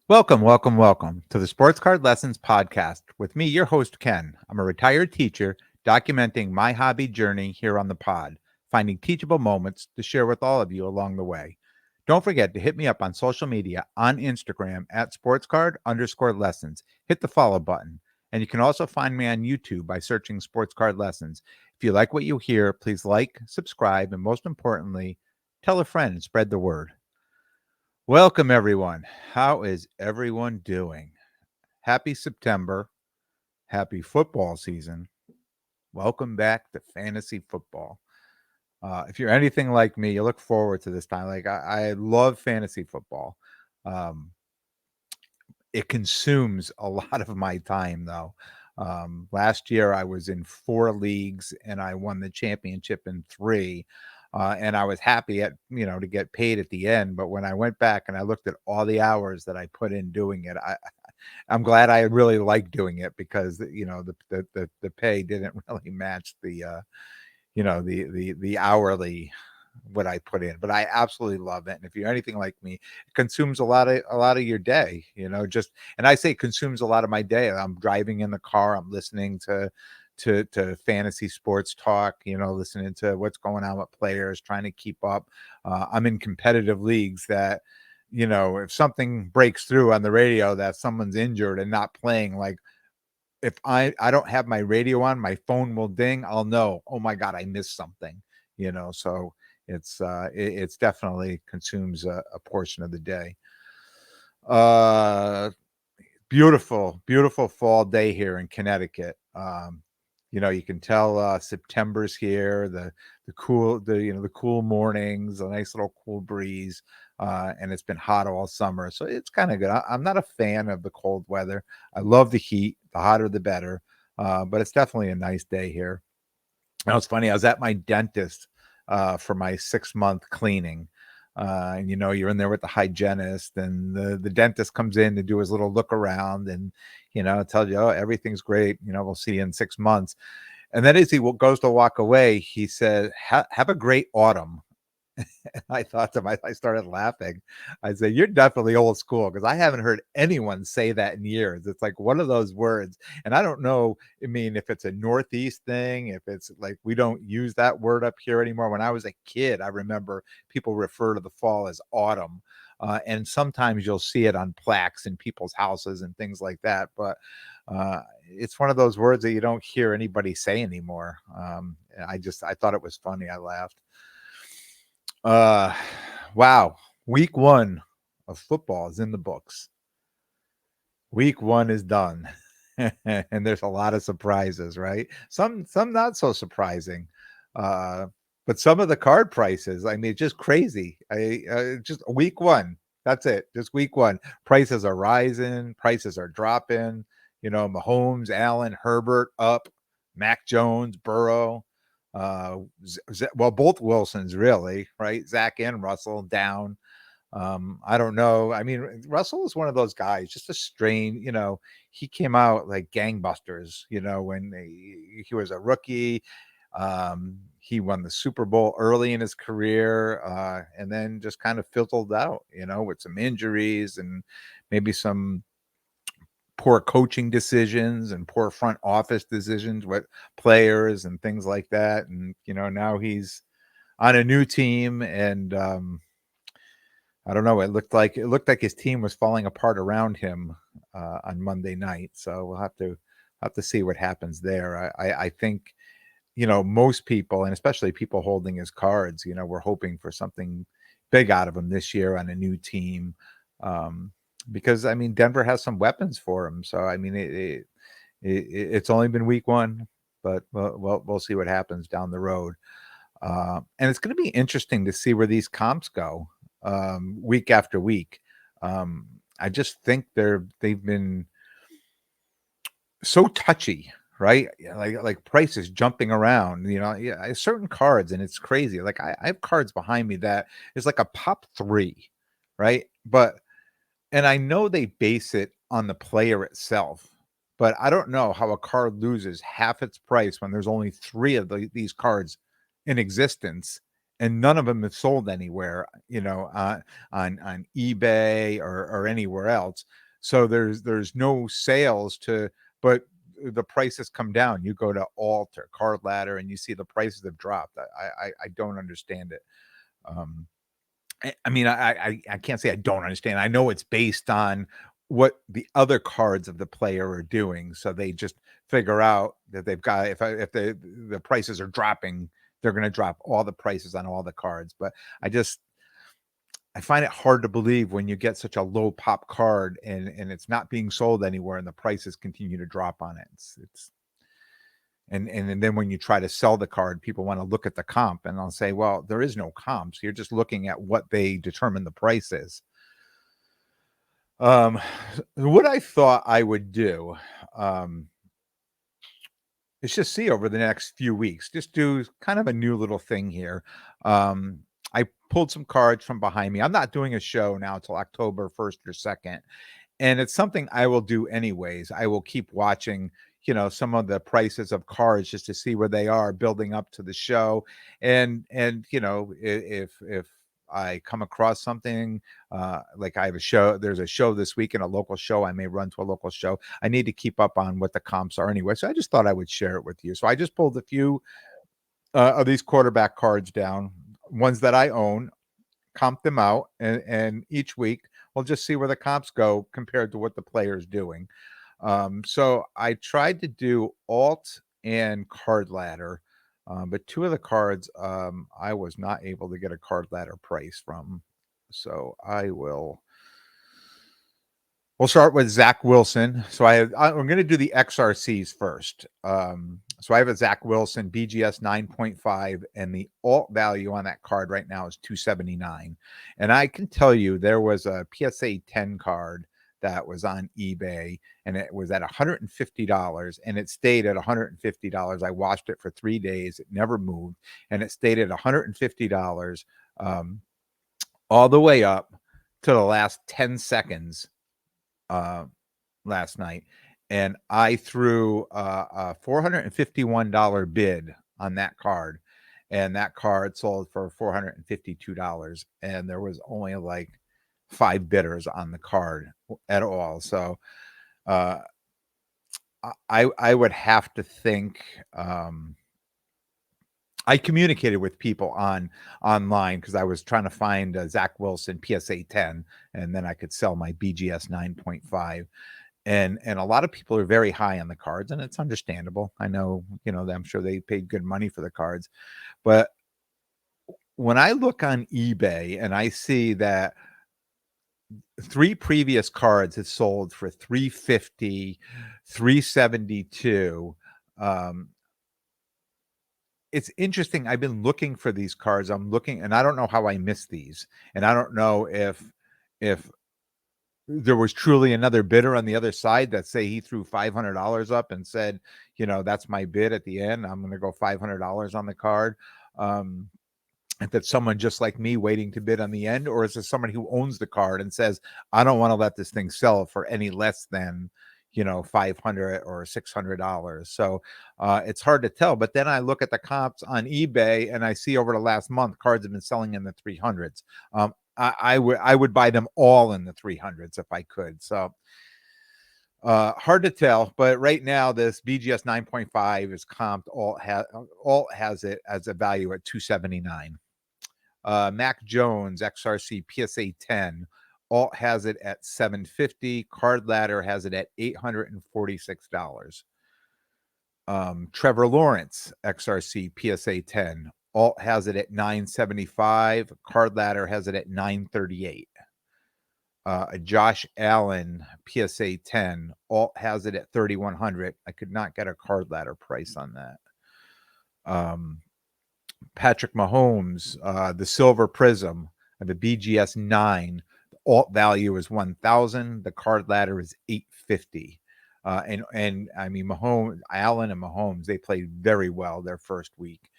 Welcome to the Sports Card Lessons podcast with me, your host, Ken. I'm a retired teacher documenting my hobby journey here on the pod, finding teachable moments to share with all of you along the way. Don't forget to hit me up on social media on Instagram at sportscard_lessons. Hit the follow button. And you can also find me on YouTube by searching Sports Card Lessons. If you like what you hear, please like, subscribe, and most importantly, tell a friend and spread the word. Welcome, everyone. How is everyone doing? Happy September. Happy football season. Welcome back to fantasy football. If you're anything like me, you look forward to this time. Like, I love fantasy football. Um, it consumes a lot of my time, though. Last year, I was in 4 leagues and I won the championship in 3. And I was happy to get paid at the end. But when I went back and I looked at all the hours that I put in doing it, I'm glad I really like doing it because the pay didn't really match the hourly what I put in, but I absolutely love it. And if you're anything like me, it consumes a lot of your day, and I say consumes a lot of my day. I'm driving in the car, I'm listening to fantasy sports talk, listening to what's going on with players, trying to keep up. I'm in competitive leagues that, if something breaks through on the radio that someone's injured and not playing, like if I don't have my radio on, my phone will ding. I'll know, oh my God, I missed something, so it's definitely consumes a portion of the day. Uh beautiful fall day here in Connecticut. You can tell September's here, the cool mornings, a nice little cool breeze. And it's been hot all summer, so it's kind of good. I'm not a fan of the cold weather. I love the heat. The hotter, the better. But it's definitely a nice day here. Now, it's funny. I was at my dentist for my 6-month cleaning. And you're in there with the hygienist, and the dentist comes in to do his little look around, and tells you, oh, everything's great. We'll see you in 6 months. And then as he goes to walk away, he said, have a great autumn. I thought to myself, I started laughing. I said, you're definitely old school, because I haven't heard anyone say that in years. It's like one of those words. And I don't know, I mean, if it's a Northeast thing, if it's like we don't use that word up here anymore. When I was a kid, I remember people refer to the fall as autumn. And sometimes you'll see it on plaques in people's houses and things like that. But it's one of those words that you don't hear anybody say anymore. I thought it was funny. I laughed. Uh, wow. Week 1 of football is in the books. Week 1 is done. And there's a lot of surprises, right? Some not so surprising. Uh, but some of the card prices, I mean, it's just crazy. Just week 1. That's it. Just week 1. Prices are rising, prices are dropping. Mahomes, Allen, Herbert up, Mac Jones, Burrow. Well, both Wilsons really, right? Zach and Russell down. I don't know. I mean, Russell is one of those guys, just a strain. He came out like gangbusters. When he was a rookie. He won the Super Bowl early in his career, and then just kind of fizzled out. With some injuries and maybe some poor coaching decisions and poor front office decisions with players and things like that. And now he's on a new team, and I don't know. It looked like his team was falling apart around him on Monday night. So we'll have to see what happens there. I think most people, and especially people holding his cards, we're hoping for something big out of him this year on a new team. Because I mean, Denver has some weapons for him. So I mean, it's only been week 1, but we'll see what happens down the road. And it's going to be interesting to see where these comps go week after week. I just think they've been so touchy, right? Like prices jumping around, yeah, certain cards, and it's crazy. Like I have cards behind me that is like a pop 3, right? And I know they base it on the player itself, but I don't know how a card loses half its price when there's only 3 of these cards in existence, and none of them is sold anywhere, on eBay or anywhere else. So there's no sales to, but the prices come down. You go to Alt or Card Ladder and you see the prices have dropped. I don't understand it. Um, I mean, I can't say I don't understand. I know it's based on what the other cards of the player are doing, so they just figure out that they've got, if the prices are dropping, they're going to drop all the prices on all the cards. But I just I find it hard to believe when you get such a low pop card and it's not being sold anywhere and the prices continue to drop on it. It's and then when you try to sell the card, people want to look at the comp, and I'll say, well, there is no comps. You're just looking at what they determine the price is. Um, what I thought I would do, um, is just see over the next few weeks, just do kind of a new little thing here. Um, I pulled some cards from behind me. I'm not doing a show now until October 1st or 2nd. And it's something I will do anyways. I will keep watching, some of the prices of cards just to see where they are building up to the show. And if I come across something, like I have a show, there's a show this week in a local show. I may run to a local show. I need to keep up on what the comps are anyway. So I just thought I would share it with you. So I just pulled a few of these quarterback cards down, ones that I own, comp them out, and each week we'll just see where the comps go compared to what the player's doing. So I tried to do alt and card ladder, but two of the cards, I was not able to get a card ladder price from. So we'll start with Zach Wilson. So I'm going to do the XRCs first. So I have a Zach Wilson BGS 9.5, and the alt value on that card right now is 279. And I can tell you there was a PSA 10 card that was on eBay, and it was at $150, and it stayed at $150. I watched it for 3 days. It never moved, and it stayed at $150, all the way up to the last 10 seconds last night, and I threw a $451 bid on that card, and that card sold for $452, and there was only like 5 bidders on the card at all. So I would have to think, I communicated with people online because I was trying to find a Zach Wilson PSA 10, and then I could sell my BGS 9.5. And a lot of people are very high on the cards, and it's understandable. I know, I'm sure they paid good money for the cards. But when I look on eBay and I see that 3 previous cards had sold for 350, 372, it's interesting. I've been looking for these cards. I'm looking, and I don't know how I missed these. And I don't know if there was truly another bidder on the other side that say he threw $500 up and said, that's my bid at the end. I'm going to go $500 on the card. And that someone just like me waiting to bid on the end, or is it somebody who owns the card and says, I don't want to let this thing sell for any less than, $500 or $600. So it's hard to tell. But then I look at the comps on eBay and I see over the last month, cards have been selling in the 300s. I would buy them all in the 300s if I could. So hard to tell, but right now this BGS 9.5 is comped. Alt has it as a value at 279. Mac Jones XRC PSA 10, alt has it at 750. Card Ladder has it at $846. Trevor Lawrence XRC PSA 10, alt has it at 975. Card Ladder has it at 938. Josh Allen PSA 10, alt has it at 3100. I could not get a Card Ladder price on that. Patrick Mahomes, the Silver Prism, the BGS 9, the alt value is 1,000. The Card Ladder is 850. And I mean, Allen and Mahomes, they played very well their first week.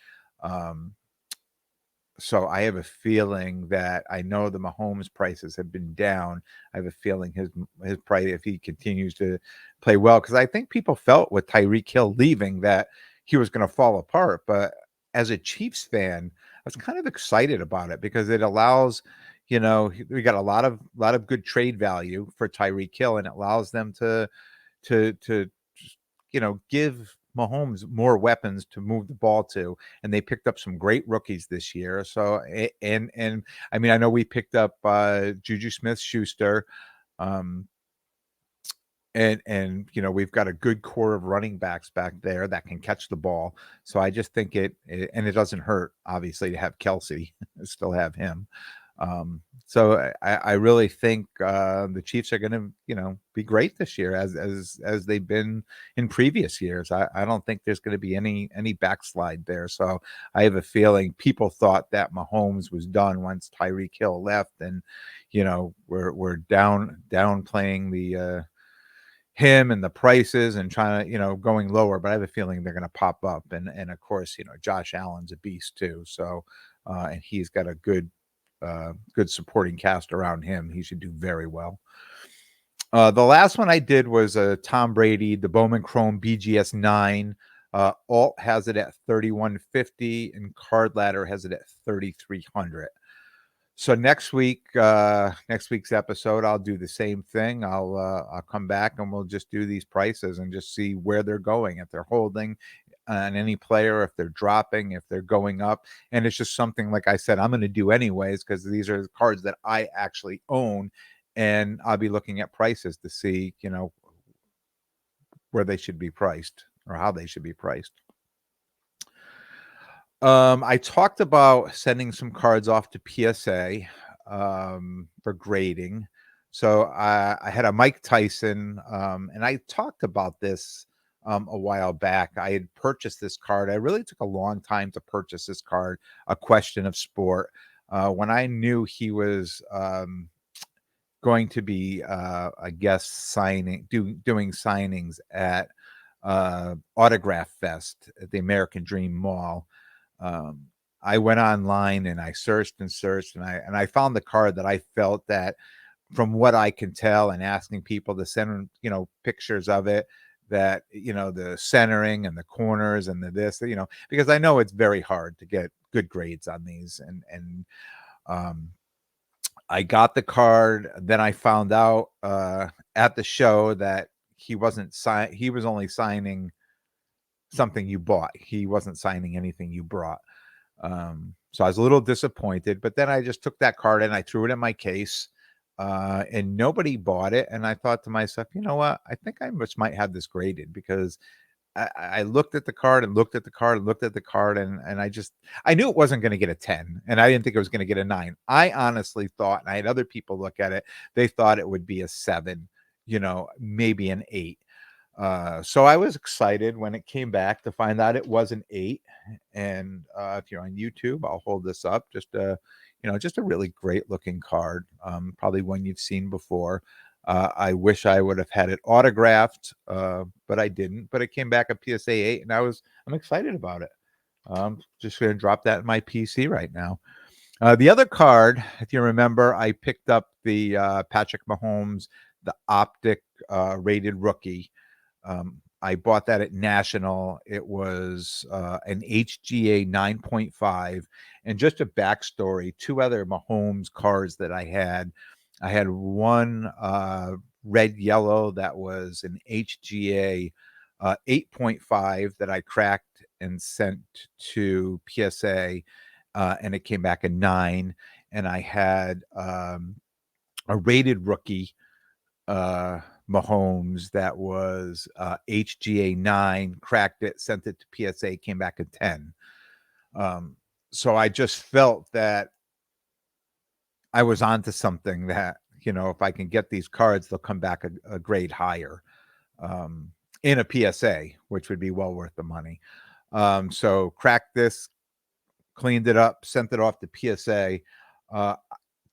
So I have a feeling that, I know the Mahomes prices have been down. I have a feeling his price, if he continues to play well, because I think people felt with Tyreek Hill leaving that he was going to fall apart. But as a Chiefs fan, was kind of excited about it because it allows, we got a lot of good trade value for Tyreek Hill, and it allows them to just, give Mahomes more weapons to move the ball to, and they picked up some great rookies this year. So and I mean, I know we picked up Juju Smith-Schuster, um, and we've got a good core of running backs back there that can catch the ball. So I just think and it doesn't hurt, obviously, to have Kelsey, still have him. So I really think the Chiefs are going to, be great this year as they've been in previous years. I don't think there's going to be any backslide there. So I have a feeling people thought that Mahomes was done once Tyreek Hill left, and we're downplaying the him and the prices and trying to, going lower, but I have a feeling they're going to pop up. And of course, Josh Allen's a beast too. So, and he's got a good supporting cast around him. He should do very well. The last one I did was Tom Brady, the Bowman Chrome BGS 9. Alt has it at 3150 and Card Ladder has it at 3300. So next week's episode, I'll do the same thing. I'll come back and we'll just do these prices and just see where they're going, if they're holding on any player, if they're dropping, if they're going up. And it's just something, like I said, I'm going to do anyways, because these are the cards that I actually own, and I'll be looking at prices to see, where they should be priced or how they should be priced. I talked about sending some cards off to PSA for grading. So I had a Mike Tyson, and I talked about this a while back. I had purchased this card. I really took a long time to purchase this card, A Question of Sport. When I knew he was going to be a guest doing signings at Autograph Fest at the American Dream Mall, I went online and I searched and searched, and I found the card that I felt that, from what I can tell, and asking people to send, pictures of it, that, the centering and the corners and the this, because I know it's very hard to get good grades on these. And I got the card. Then I found out at the show that he was only signing something you bought. He wasn't signing anything you brought. So I was a little disappointed, but then I just took that card and I threw it in my case, and nobody bought it. And I thought to myself, you know what? I think I just might have this graded, because I looked at the card and looked at the card and looked at the card, and I knew it wasn't going to get a 10, and I didn't think it was going to get a 9. I honestly thought, and I had other people look at it, they thought it would be a 7, maybe an 8. So I was excited when it came back to find out it was an 8. And if you're on YouTube, I'll hold this up. Just a really great looking card. Probably one you've seen before. I wish I would have had it autographed, but I didn't. But it came back a PSA 8, and I'm excited about it. Just going to drop that in my PC right now. The other card, if you remember, I picked up the Patrick Mahomes, the Optic rated rookie. I bought that at National. It was an HGA 9.5. And just a backstory, 2 other Mahomes cards that I had. I had one red yellow that was an HGA 8.5 that I cracked and sent to PSA, and it came back a 9. And I had a rated rookie Mahomes that was HGA 9, cracked it, sent it to PSA, came back a 10. So I just felt that I was onto something, that, if I can get these cards, they'll come back a grade higher in a PSA, which would be well worth the money. So cracked this, cleaned it up, sent it off to PSA.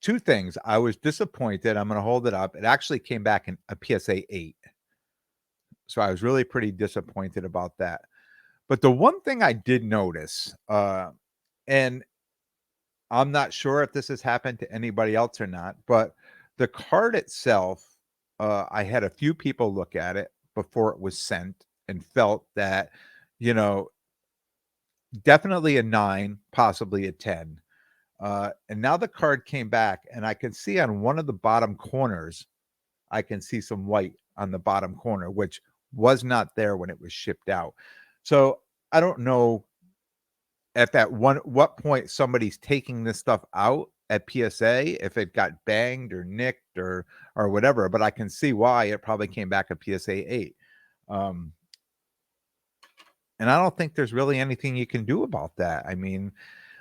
2 things. I was disappointed. I'm going to hold it up. It actually came back in a PSA 8. So I was really pretty disappointed about that. But the one thing I did notice, and I'm not sure if this has happened to anybody else or not, but the card itself, I had a few people look at it before it was sent and felt that, you know, definitely a 9, possibly a 10. And now the card came back, and I can see on one of the bottom corners, I can see some white on the bottom corner, which was not there when it was shipped out. So I don't know at that one what point somebody's taking this stuff out at PSA, if it got banged or nicked or whatever, but I can see why it probably came back a PSA 8. Um, and I don't think there's really anything you can do about that. I mean,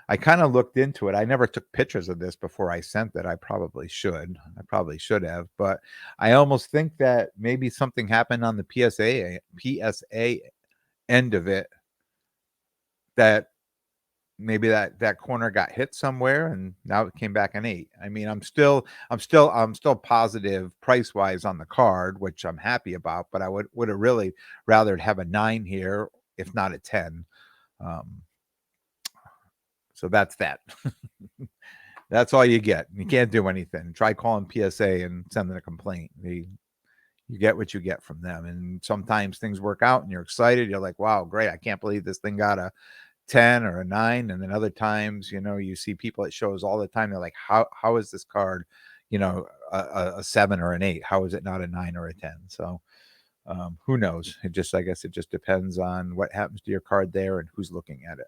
I kind of looked into it. I never took pictures of this before I sent it. I probably should. I probably should have, but I almost think that maybe something happened on the PSA end of it, that maybe that corner got hit somewhere and now it came back an 8. I mean, I'm still positive price wise on the card, which I'm happy about, but I would have really rather have a 9 here, if not a 10. Um, so that's that. That's all you get. You can't do anything. Try calling PSA and sending a complaint. You get what you get from them. And sometimes things work out and you're excited. You're like, wow, great. I can't believe this thing got a 10 or a 9. And then other times, you see people at shows all the time. They're like, how is this card, a 7 or an 8? How is it not a 9 or a 10? So who knows? I guess it just depends on what happens to your card there and who's looking at it.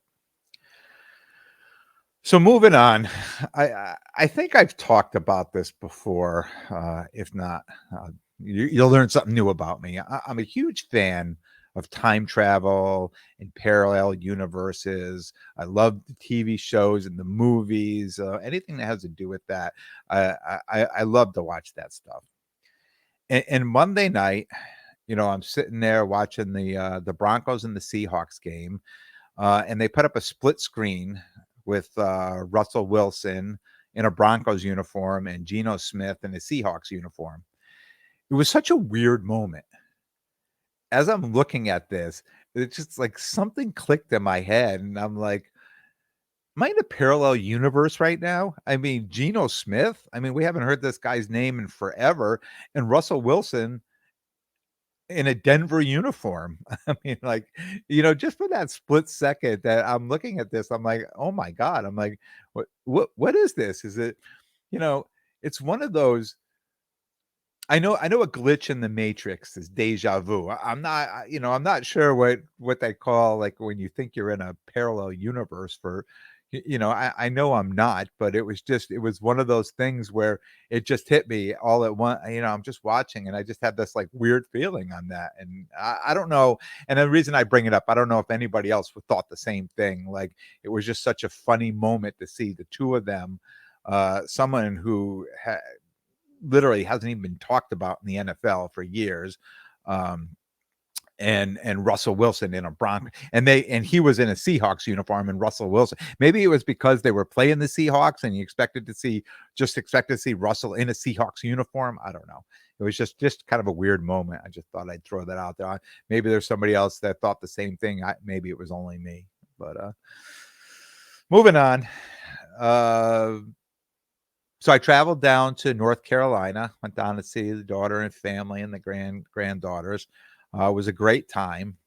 So moving on, I think I've talked about this before. If not, you'll learn something new about me. I'm a huge fan of time travel and parallel universes. I love the TV shows and the movies. Anything that has to do with that, I love to watch that stuff. And Monday night, I'm sitting there watching the Broncos and the Seahawks game, and they put up a split screen with Russell Wilson in a Broncos uniform and Geno Smith in a Seahawks uniform. It was such a weird moment. As I'm looking at this, it's just like something clicked in my head, and I'm like, am I in a parallel universe right now? I mean, Geno Smith, I mean, we haven't heard this guy's name in forever, and Russell Wilson in a Denver uniform. I mean, like, just for that split second that I'm looking at this, I'm like, "Oh my god." I'm like, what is this? Is it, you know, it's one of those. I know a glitch in the matrix is deja vu. I'm not sure what they call, like, when you think you're in a parallel universe for I know I'm not, but it was one of those things where it just hit me all at once. I'm just watching and I just had this, like, weird feeling on that, and I don't know, and the reason I bring it up, I don't know if anybody else would thought the same thing. Like, it was just such a funny moment to see the two of them, someone who literally hasn't even been talked about in the NFL for years. Um, and Russell Wilson in a and he was in a Seahawks uniform, and Russell Wilson. Maybe it was because they were playing the Seahawks and you expected to see Russell in a Seahawks uniform. I don't know. It was just kind of a weird moment. I just thought I'd throw that out there. Maybe there's somebody else that thought the same thing. Maybe it was only me. But moving on. Uh, so I traveled down to North Carolina, went down to see the daughter and family and the granddaughters. It was a great time.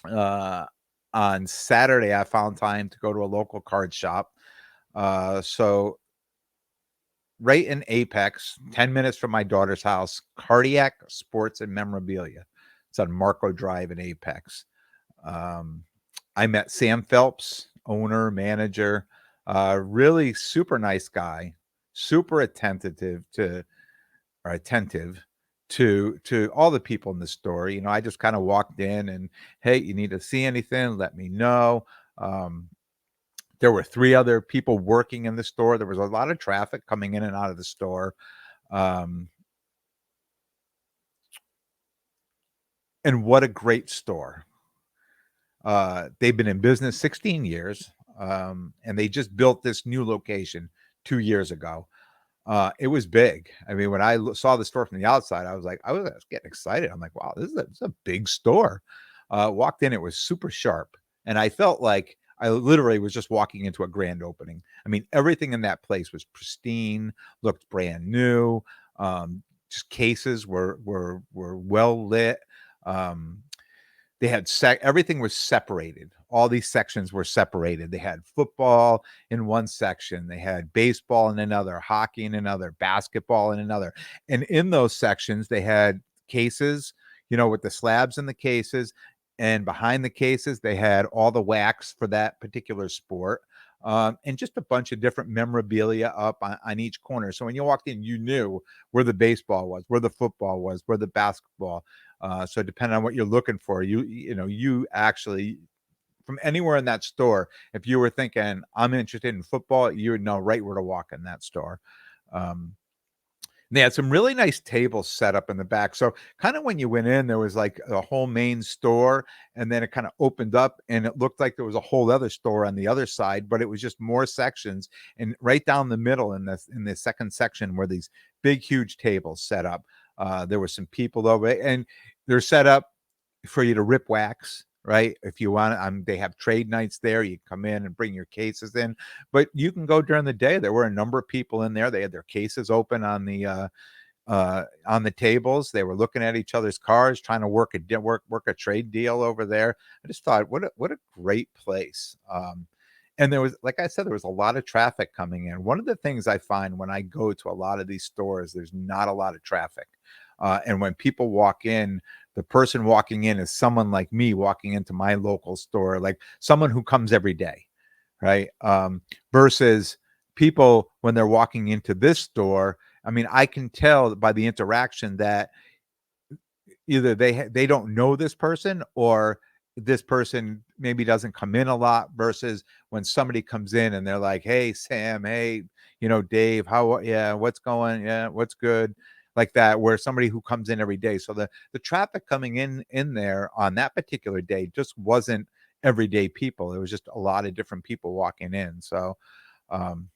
Uh, on Saturday, I found time to go to a local card shop. So right in Apex, 10 minutes from my daughter's house, Cardiac Sports and Memorabilia. It's on Marco Drive in Apex. Um, I met Sam Phelps, owner, manager, really super nice guy, super attentive to all the people in the store. I just kind of walked in and, hey, you need to see anything, let me know. Um, there were three other people working in the store. There was a lot of traffic coming in and out of the store. Um, and what a great store. They've been in business 16 years, and they just built this new location 2 years ago. It was big. I mean, when I saw the store from the outside, I was getting excited. I'm like, wow, this is a big store. Walked in, it was super sharp, and I felt like I literally was just walking into a grand opening. I mean, everything in that place was pristine, looked brand new. Just cases were well lit. Um, they had everything was separated. all these sections were separated. They had football in one section, they had baseball in another, hockey in another, basketball in another. And in those sections, they had cases, with the slabs in the cases. And behind the cases, they had all the wax for that particular sport. And just a bunch of different memorabilia up on each corner. So when you walked in, you knew where the baseball was, where the football was, where the basketball. So depending on what you're looking for, you actually, from anywhere in that store, if you were thinking I'm interested in football, you would know right where to walk in that store. They had some really nice tables set up in the back. So kind of when you went in, there was like a whole main store, and then it kind of opened up and it looked like there was a whole other store on the other side, but it was just more sections. And right down the middle in the second section were these big, huge tables set up. There were some people over, and they're set up for you to rip wax, right? If you want, they have trade nights there. You come in and bring your cases in, but you can go during the day. There were a number of people in there. They had their cases open on the tables. They were looking at each other's cars, trying to work a trade deal over there. I just thought, what a great place. And there was, like I said, there was a lot of traffic coming in. One of the things I find when I go to a lot of these stores, there's not a lot of traffic. And when people walk in, the person walking in is someone like me walking into my local store, like someone who comes every day, right? Versus people when they're walking into this store. I mean, I can tell by the interaction that either they don't know this person, or this person maybe doesn't come in a lot, versus when somebody comes in and they're like, "Hey, Sam, hey, Dave, what's going, what's good," like that, where somebody who comes in every day. So the traffic coming in there on that particular day just wasn't everyday people. It was just a lot of different people walking in. So um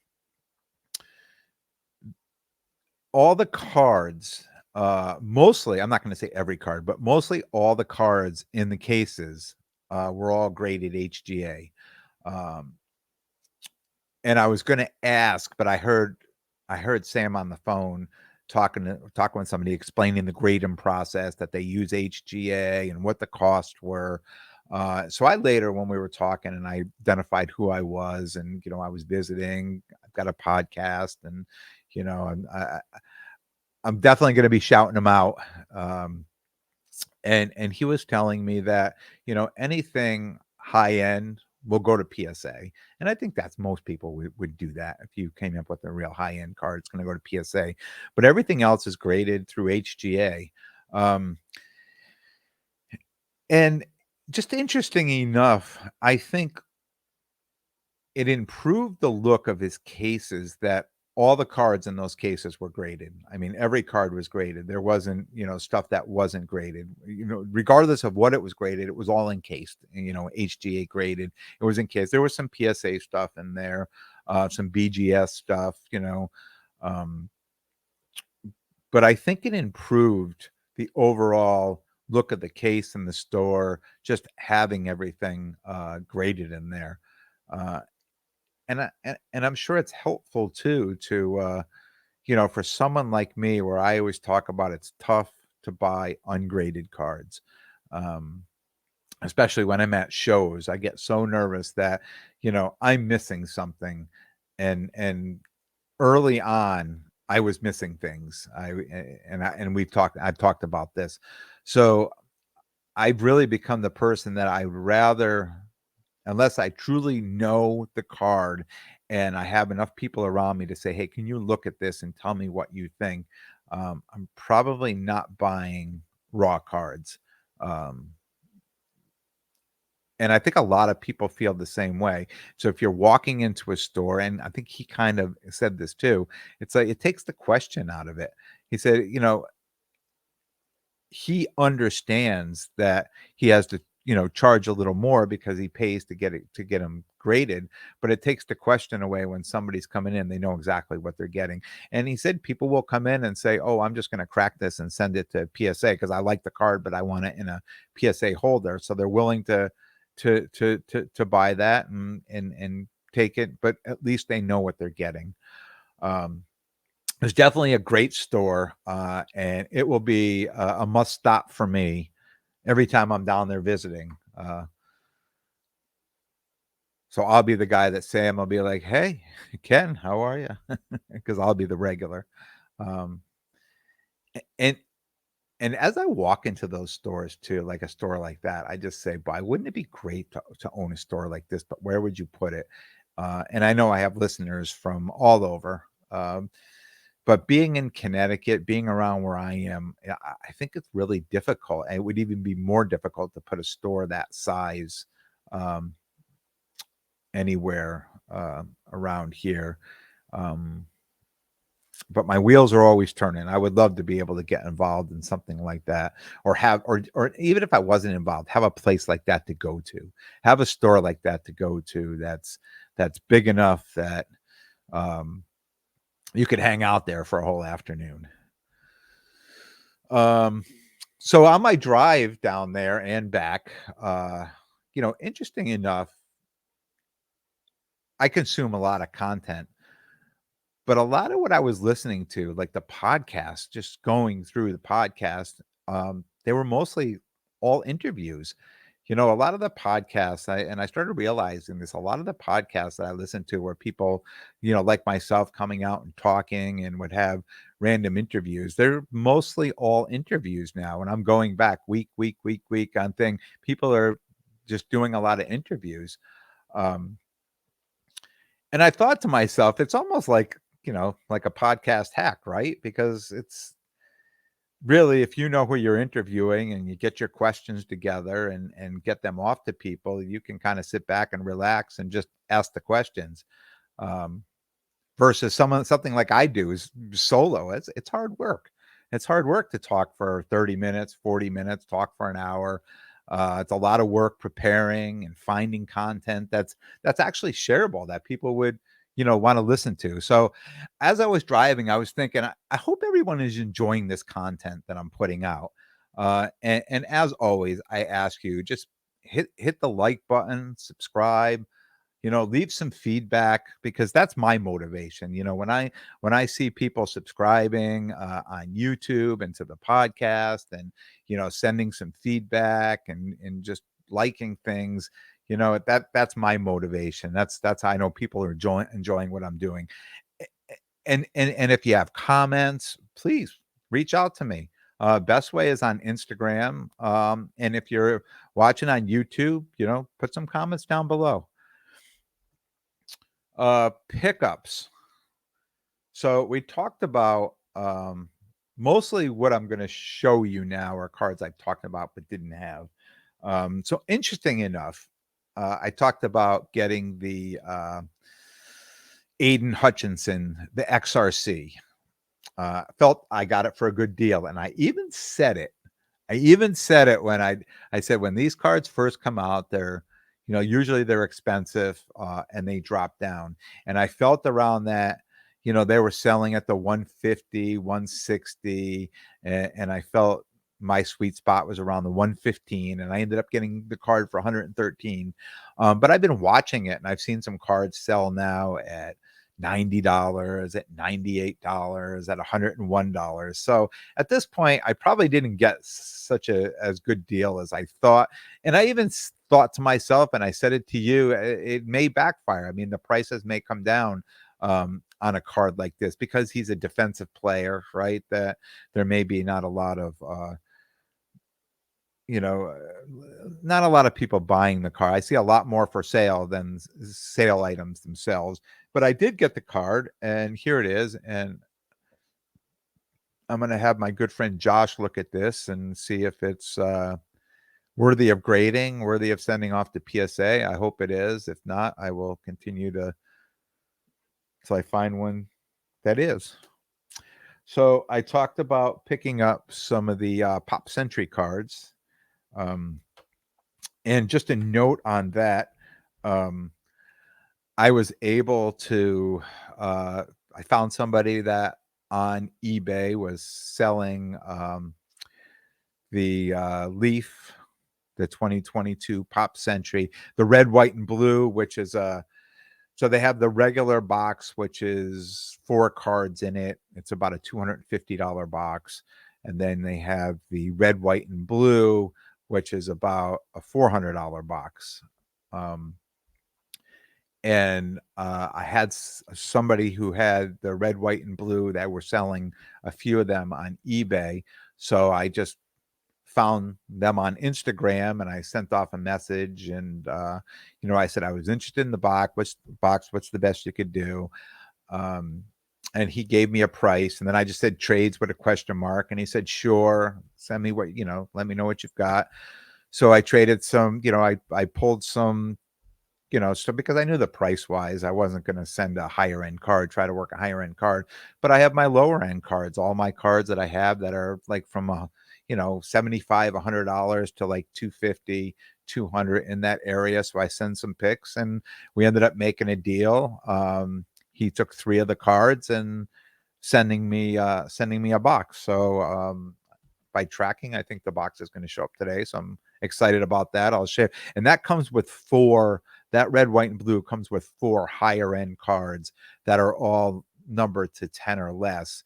all the cards, mostly, I'm not going to say every card, but mostly all the cards in the cases were all graded HGA. Um, and I was going to ask, but I heard Sam on the phone talking with somebody, explaining the grading process, that they use HGA and what the costs were. So I later, when we were talking, and I identified who I was, and I was visiting. I've got a podcast, and I'm definitely going to be shouting them out. Um, and he was telling me that anything high end will go to PSA, and I think that's most people would do that. If you came up with a real high end card, it's going to go to PSA, but everything else is graded through HGA. Um, and just interesting enough, I think it improved the look of his cases that all the cards in those cases were graded. I mean, every card was graded. There wasn't, stuff that wasn't graded. Regardless of what it was graded, it was all encased. HGA graded. It was encased. There was some PSA stuff in there, some BGS stuff. Um, but I think it improved the overall look of the case in the store, just having everything graded in there. Uh, and I'm sure it's helpful too to for someone like me, where I always talk about it's tough to buy ungraded cards. Um, Especially when I'm at shows, I get so nervous that I'm missing something, and early on I was missing things. I've talked about this. So I've really become the person that I rather, unless I truly know the card and I have enough people around me to say, "Hey, can you look at this and tell me what you think?" I'm probably not buying raw cards. Um, and I think a lot of people feel the same way. So if you're walking into a store, and I think he kind of said this too, it's like it takes the question out of it. He said, he understands that he has to, charge a little more because he pays to get them graded, but it takes the question away when somebody's coming in, they know exactly what they're getting. And he said people will come in and say, "Oh, I'm just going to crack this and send it to PSA because I like the card, but I want it in a PSA holder." So they're willing to buy that and take it, but at least they know what they're getting. It's definitely a great store, and it will be a must stop for me every time I'm down there visiting. So I'll be the guy that Sam will be like, "Hey, Ken, how are you?" Because I'll be the regular. Um, and and as I walk into those stores too, like a store like that, I just say, "Boy, wouldn't it be great to own a store like this? But where would you put it?" And I know I have listeners from all over. But being in Connecticut, being around where I am, I think it's really difficult. And it would even be more difficult to put a store that size um, anywhere around here. Um, but my wheels are always turning. I would love to be able to get involved in something like that, or have, or even if I wasn't involved, have a place like that to go to, have a store like that to go to. That's big enough that um, you could hang out there for a whole afternoon. Um, so on my drive down there and back, interesting enough, I consume a lot of content. But a lot of what I was listening to, like the podcast, just going through the podcast, they were mostly all interviews. A lot of the podcasts, I started realizing this, a lot of the podcasts that I listened to were people, like myself coming out and talking and would have random interviews. They're mostly all interviews now. And I'm going back week on thing. People are just doing a lot of interviews. Um, and I thought to myself, it's almost like a podcast hack, right? Because it's really, if you know who you're interviewing and you get your questions together and get them off to people, you can kind of sit back and relax and just ask the questions. Um, versus something like I do is solo. It's hard work. It's hard work to talk for 30 minutes, 40 minutes, talk for an hour. It's a lot of work preparing and finding content that's actually shareable that people would, want to listen to. So as I was driving, I was thinking, I hope everyone is enjoying this content that I'm putting out. And as always, I ask you, just hit the like button, subscribe, leave some feedback, because that's my motivation. When I see people subscribing on YouTube and to the podcast, and sending some feedback and just liking things, that's my motivation. That's how I know people are enjoying what I'm doing. And if you have comments, please reach out to me. Best way is on Instagram. And if you're watching on YouTube, put some comments down below. Pickups. So we talked about mostly what I'm going to show you now are cards I've talked about but didn't have. So interesting enough, I talked about getting the Aiden Hutchinson, the XRC. Felt I got it for a good deal, and I even said it. When I said when these cards first come out, they're usually they're expensive and they drop down. And I felt around that, they were selling at the 150, 160, and I felt my sweet spot was around the 115, and I ended up getting the card for 113. But I've been watching it, and I've seen some cards sell now at $90, at $98, at $101. So at this point, I probably didn't get such a as good deal as I thought. And I even thought to myself, and I said it to you, it may backfire. I mean, the prices may come down on a card like this because he's a defensive player, right? That there may be not a lot of you know, not a lot of people buying the car. I see a lot more for sale than sale items themselves. But I did get the card, and here it is. And I'm going to have my good friend Josh look at this and see if it's worthy of grading, worthy of sending off to PSA. I hope it is. If not, I will continue to till I find one that is. So I talked about picking up some of the Pop Century cards. Um, and just a note on that, um, I was able to, I found somebody that on eBay was selling the Leaf, the 2022 Pop Century, the red, white, and blue, which is so they have the regular box, which is 4 cards in it. It's about a $250 box. And then they have the red, white, and blue, which is about a $400 box. Um, and I had somebody who had the red, white, and blue that were selling a few of them on eBay. So I just found them on Instagram and I sent off a message and I said I was interested in the what's the best you could do. Um, and he gave me a price and then I just said trades with a question mark and he said sure, send me what, let me know what you've got. So I traded some, I pulled some, so because I knew the price wise, I wasn't going to send a higher end card, try to work a higher end card, but I have my lower end cards, all my cards that I have that are like from $75, $100 to like 250, 200 in that area. So I send some pics and we ended up making a deal. He took 3 of the cards and sending me a box. So by tracking, I think the box is going to show up today. So I'm excited about that. I'll share. And that comes with 4, that red, white, and blue comes with 4 higher end cards that are all numbered to 10 or less.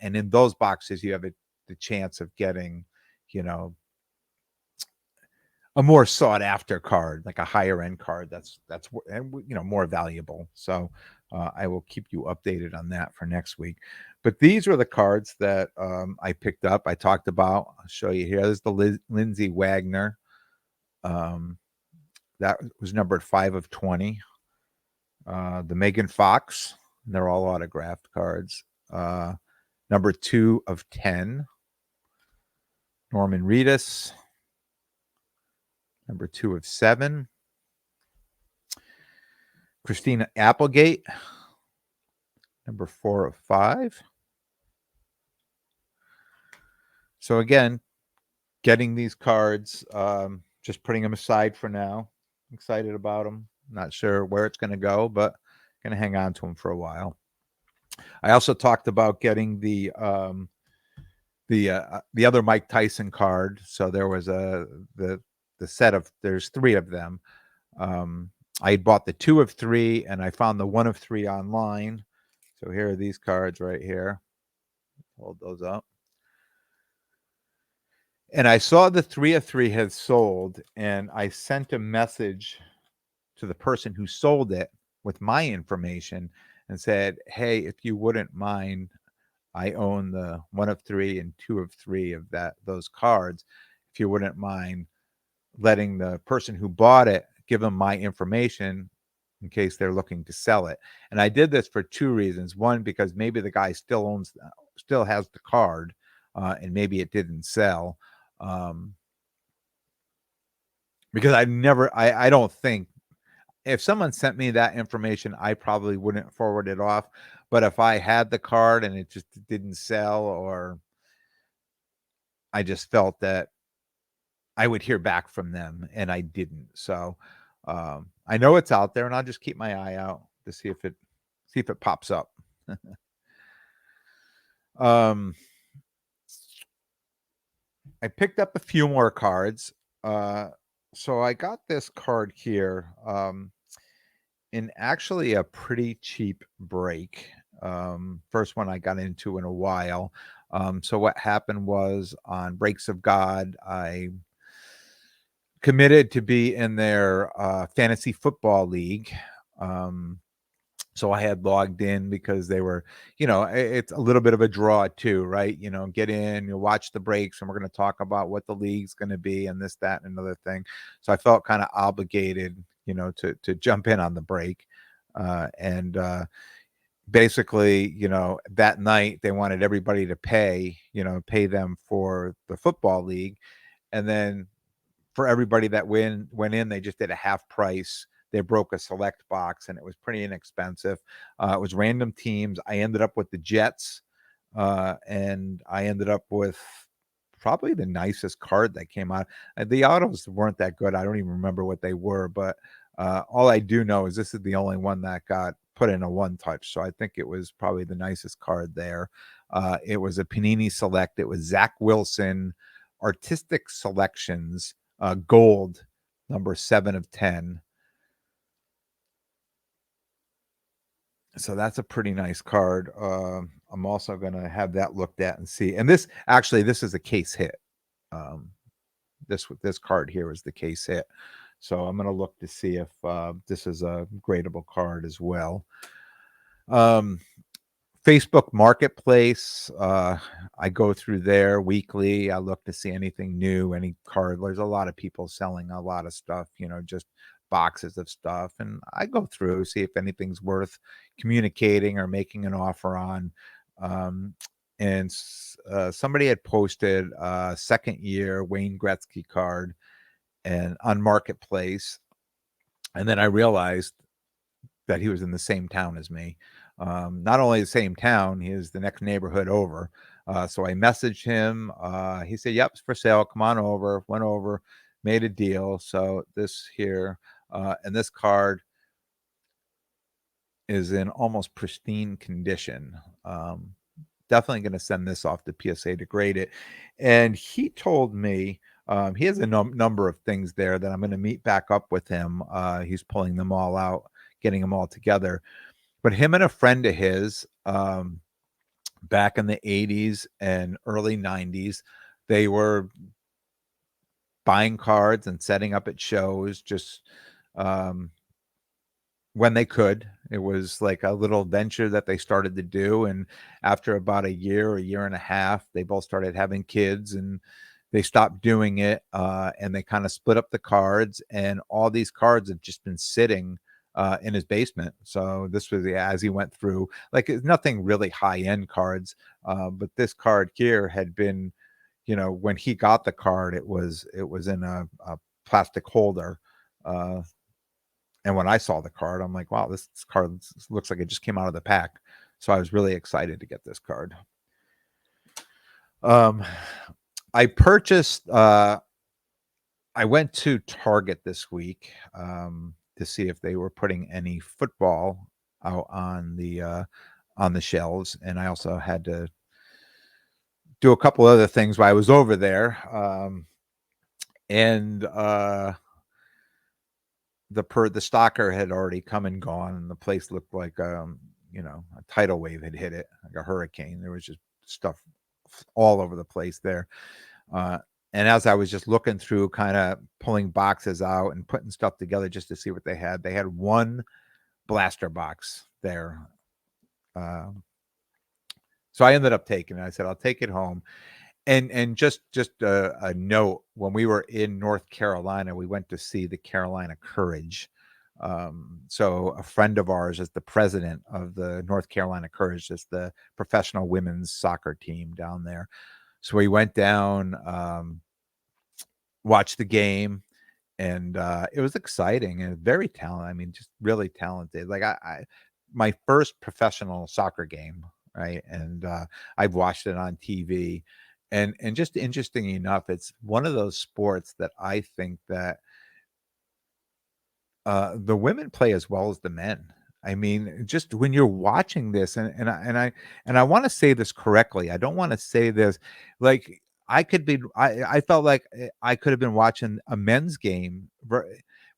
And in those boxes, you have the chance of getting, you know, a more sought after card, like a higher end card that's more valuable. So I will keep you updated on that for next week. But these were the cards that I picked up. I talked about. I'll show you here. There's the Lindsay Wagner. That was numbered 5 of 20. The Megan Fox. They're all autographed cards. Number 2 of 10. Norman Reedus. Number 2 of 7. Christina Applegate. Number 4 of 5. So again, getting these cards, just putting them aside for now. Excited about them. Not sure where it's going to go, but going to hang on to them for a while. I also talked about getting the other Mike Tyson card. So there was the set of, there's 3 of them. I bought the 2 of 3 and I found the 1 of 3 online. So here are these cards right here. Hold those up. And I saw the 3 of 3 had sold, and I sent a message to the person who sold it with my information and said, hey, if you wouldn't mind, I own the 1 of 3 and 2 of 3 of those cards. If you wouldn't mind letting the person who bought it give them my information in case they're looking to sell it. And I did this for 2 reasons. One, because maybe the guy still has the card, and maybe it didn't sell. Because I don't think if someone sent me that information, I probably wouldn't forward it off. But if I had the card and it just didn't sell, or I just felt that I would hear back from them and I didn't. So I know it's out there and I'll just keep my eye out to see if it pops up. I picked up a few more cards. So I got this card here in actually a pretty cheap break. First one I got into in a while. So what happened was on Breaks of God, I committed to be in their fantasy football league. So I had logged in because they were, it's a little bit of a draw too, right? Get in, you'll watch the breaks, and we're going to talk about what the league's going to be and this, that, and another thing. So I felt kind of obligated, to jump in on the break. And basically, that night they wanted everybody to pay them for the football league. And then for everybody that went in, they just did a half price. They broke a select box and it was pretty inexpensive. It was random teams. I ended up with the Jets, and I ended up with probably the nicest card that came out. The autos weren't that good. I don't even remember what they were, but all I do know is this is the only one that got put in a one touch. So I think it was probably the nicest card there. It was a Panini Select. It was Zach Wilson Artistic Selections, gold, number 7 of 10. So that's a pretty nice card. I'm also going to have that looked at and see. And this is a case hit. This card here is the case hit. So I'm going to look to see if this is a gradable card as well. Um, Facebook Marketplace, I go through there weekly. I look to see anything new, any card. There's a lot of people selling a lot of stuff, just boxes of stuff. And I go through, see if anything's worth communicating or making an offer on. Um, and somebody had posted a second year Wayne Gretzky card and on Marketplace. And then I realized that he was in the same town as me. Not only the same town, he is the next neighborhood over. So I messaged him. He said, "Yep, it's for sale. Come on over." Went over, made a deal. So this here and this card is in almost pristine condition. Definitely going to send this off to PSA to grade it. And he told me he has a number of things there that I'm going to meet back up with him. He's pulling them all out, getting them all together. But him and a friend of his, back in the 80s and early 90s, they were buying cards and setting up at shows just when they could. It was like a little venture that they started to do. And after about a year and a half, they both started having kids and they stopped doing it. And they kind of split up the cards, and all these cards have just been sitting in his basement. So this was as he went through, like, it's nothing really high end cards. But this card here had been, when he got the card, it was in a plastic holder. And when I saw the card, I'm like, wow, this card looks like it just came out of the pack. So I was really excited to get this card. I purchased, I went to Target this week to see if they were putting any football out on the shelves. And I also had to do a couple other things while I was over there. And the stalker had already come and gone, and the place looked like a tidal wave had hit it, like a hurricane. There was just stuff all over the place there. And as I was just looking through, kind of pulling boxes out and putting stuff together just to see what they had one blaster box there. So I ended up taking it. I said, I'll take it home. And just a note, when we were in North Carolina, we went to see the Carolina Courage. So a friend of ours is the president of the North Carolina Courage, it's the professional women's soccer team down there. So we went down, watched the game, and it was exciting and very talented. I mean, just really talented. Like I my first professional soccer game, right? And I've watched it on TV, and just interesting enough, it's one of those sports that I think that the women play as well as the men. I mean, just when you're watching this, and I want to say this correctly. I don't want to say this like I felt like I could have been watching a men's game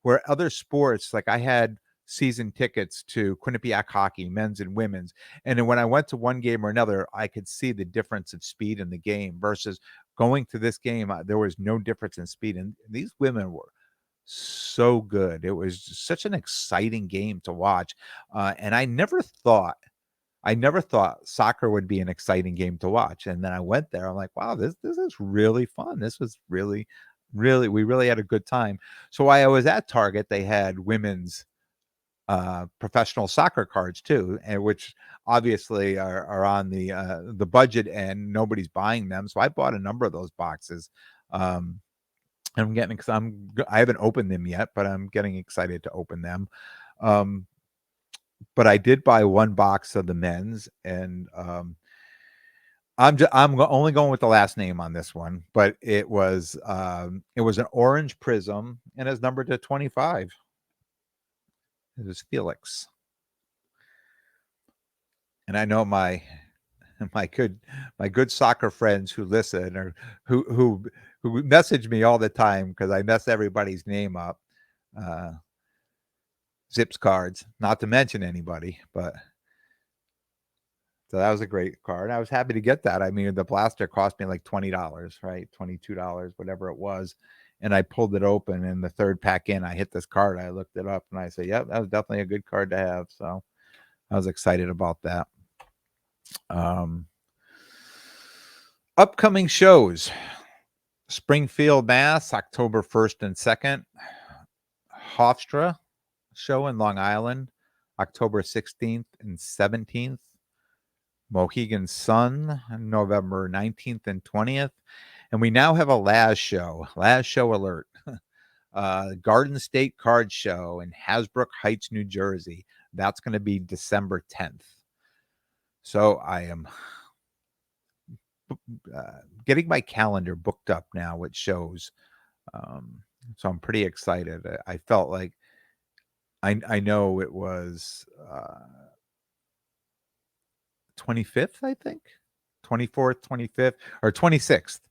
where other sports, like I had season tickets to Quinnipiac hockey, men's and women's, and then when I went to one game or another, I could see the difference of speed in the game versus going to this game. There was no difference in speed, and these women were so good. It was such an exciting game to watch. And I never thought soccer would be an exciting game to watch. And then I went there. I'm like, wow, this is really fun. This was really, really, we really had a good time. So while I was at Target, they had women's professional soccer cards too, and which obviously are on the budget end. Nobody's buying them. So I bought a number of those boxes. I'm getting because I haven't opened them yet, but I'm getting excited to open them. Um, but I did buy one box of the men's, and I'm only going with the last name on this one, but it was an orange prism and it's numbered to 25. It was Felix, and I know my good my good soccer friends who listen or who message me all the time because I mess everybody's name up. Uh, Zips cards, not to mention anybody, but so that was a great card. I was happy to get that. I mean, the blaster cost me like $20, right? $22, whatever it was. and I pulled it open, and the third pack in, I hit this card. I looked it up, and I said, "Yep, that was definitely a good card to have." So I was excited about that. Upcoming shows: Springfield, Mass, October 1st and 2nd. Hofstra show in Long Island, October 16th and 17th. Mohegan Sun, November 19th and 20th. And we now have a last show alert. Garden State Card Show in Hasbrook Heights, New Jersey. That's going to be December 10th. So I am getting my calendar booked up now with shows. So I'm pretty excited. I felt like I know it was 25th, I think. 24th, 25th, or 26th.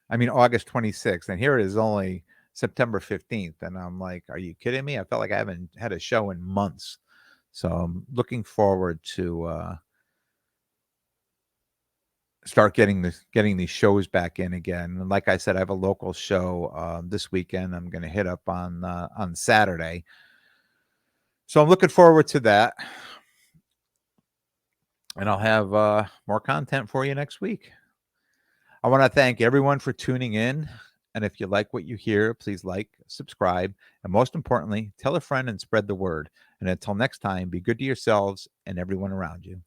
I mean, August 26th. And here it is only September 15th. And I'm like, are you kidding me? I felt like I haven't had a show in months. So I'm looking forward to start getting these shows back in again. And like I said, I have a local show this weekend. I'm going to hit up on Saturday. So I'm looking forward to that. And I'll have more content for you next week. I want to thank everyone for tuning in. And if you like what you hear, please like, subscribe, and most importantly, tell a friend and spread the word. And until next time, be good to yourselves and everyone around you.